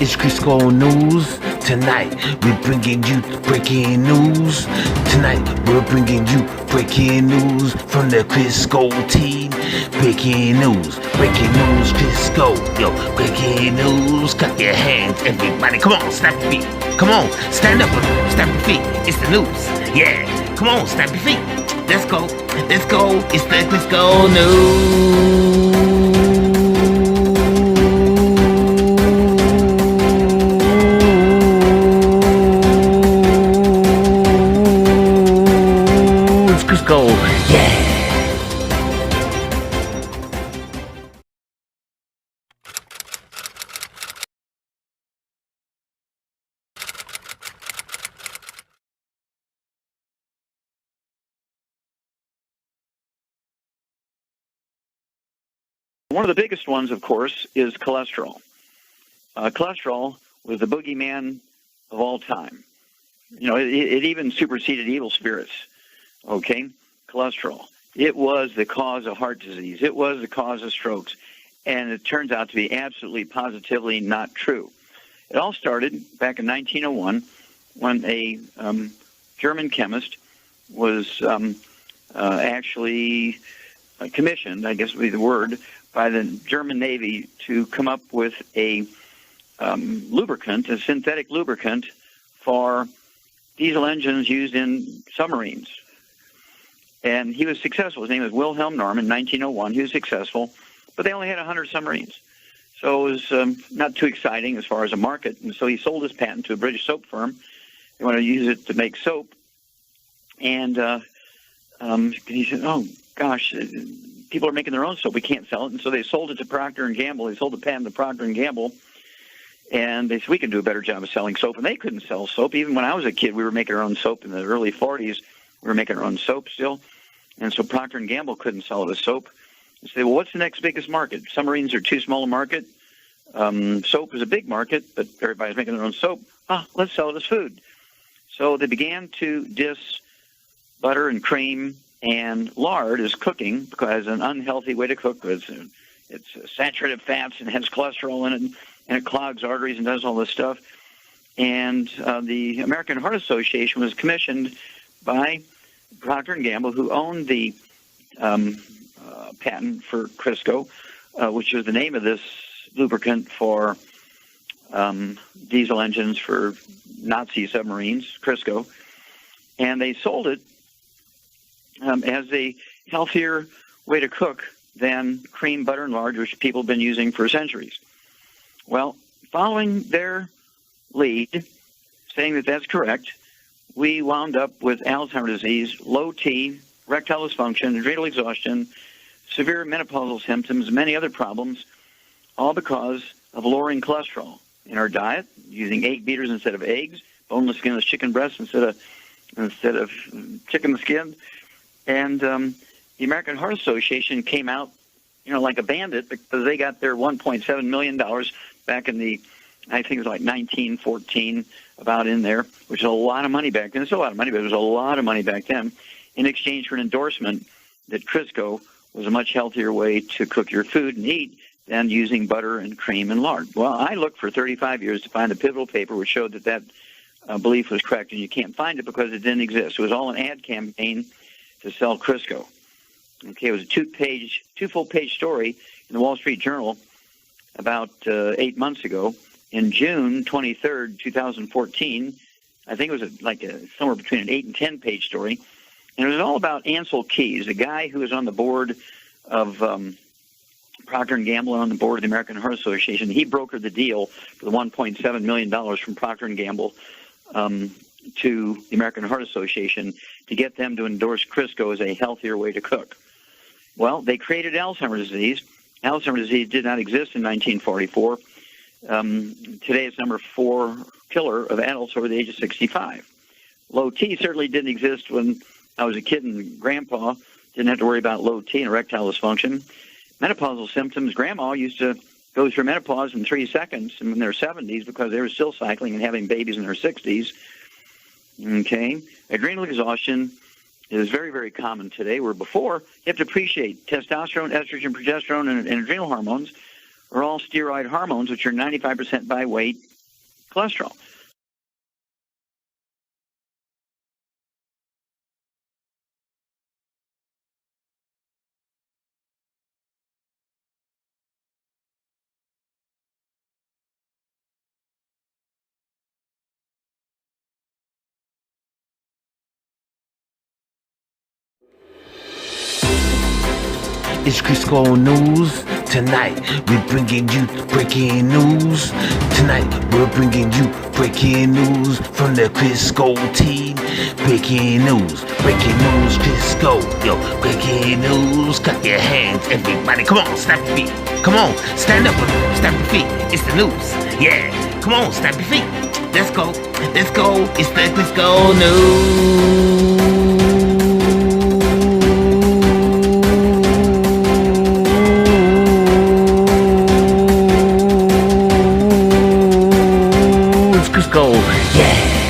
It's Crisco News. Tonight, we're bringing you breaking news. Tonight, we're bringing you breaking news from the Crisco team. Breaking news, Crisco. Yo, breaking news. Clap your hands, everybody. Come on, snap your feet. Come on, stand up, snap your feet. It's the news. Yeah, come on, snap your feet. Let's go, let's go. It's the Crisco News. Crisco, yeah. One of the biggest ones, of course, is cholesterol. Cholesterol was the boogeyman of all time. You know, it even superseded evil spirits. Okay, cholesterol. It was the cause of heart disease. It was the cause of strokes. And it turns out to be absolutely, positively not true. It all started back in 1901 when a German chemist was actually commissioned, I guess would be the word, by the German Navy to come up with a lubricant, a synthetic lubricant for diesel engines used in submarines. And he was successful. His name was Wilhelm Norm in 1901. He was successful, but they only had 100 submarines. So it was not too exciting as far as a market. And so he sold his patent to a British soap firm. They wanted to use it to make soap. And he said, oh, gosh, people are making their own soap. We can't sell it. And so they sold it to Procter & Gamble. They sold the patent to Procter & Gamble. And they said, we can do a better job of selling soap. And they couldn't sell soap. Even when I was a kid, we were making our own soap in the early 40s. We were making our own soap still. And so Procter & Gamble couldn't sell it as soap. They say, well, what's the next biggest market? Submarines are too small a market. Soap is a big market, but everybody's making their own soap. Let's sell it as food. So they began to diss butter and cream and lard as cooking because an unhealthy way to cook. It's saturated fats and has cholesterol in it, and it clogs arteries and does all this stuff. And the American Heart Association was commissioned by Procter & Gamble, who owned the patent for Crisco, which was the name of this lubricant for diesel engines for Nazi submarines, Crisco. And they sold it as a healthier way to cook than cream, butter, and lard, which people have been using for centuries. Well, following their lead, saying that that's correct, we wound up with Alzheimer's disease, low T, erectile dysfunction, adrenal exhaustion, severe menopausal symptoms, many other problems, all because of lowering cholesterol in our diet, using egg beaters instead of eggs, boneless, skinless chicken breasts instead of chicken skin. And the American Heart Association came out, like a bandit because they got their $1.7 million back in the, I think it was like 1914, about in there, which is a lot of money back then. It's a lot of money, but it was a lot of money back then, in exchange for an endorsement that Crisco was a much healthier way to cook your food and eat than using butter and cream and lard. Well, I looked for 35 years to find a pivotal paper which showed that belief was correct, and you can't find it because it didn't exist. It was all an ad campaign to sell Crisco. Okay, it was a two full-page story in the Wall Street Journal about 8 months ago. In June 23rd, 2014, I think it was somewhere between an 8 and 10-page story, and it was all about Ansel Keys, a guy who was on the board of Procter & Gamble and on the board of the American Heart Association. He brokered the deal for the $1.7 million from Procter & Gamble to the American Heart Association to get them to endorse Crisco as a healthier way to cook. Well, they created Alzheimer's disease. Alzheimer's disease did not exist in 1944. Today it's number 4 killer of adults over the age of 65. Low T certainly didn't exist when I was a kid, and Grandpa didn't have to worry about low T and erectile dysfunction. Menopausal symptoms, Grandma used to go through menopause in 3 seconds in their 70s because they were still cycling and having babies in their 60s. Okay. Adrenal exhaustion is very, very common today, where before you have to appreciate testosterone, estrogen, progesterone, and adrenal hormones are all steroid hormones, which are 95% by weight cholesterol. It's Crisco News. Tonight, we're bringing you breaking news. Tonight, we're bringing you breaking news from the Crisco team. Breaking news, Crisco. Yo, breaking news. Clap your hands, everybody. Come on, stamp your feet. Come on, stand up, stamp your feet. It's the news. Yeah, come on, stamp your feet. Let's go, let's go. It's the Crisco News. Crisco, yeah.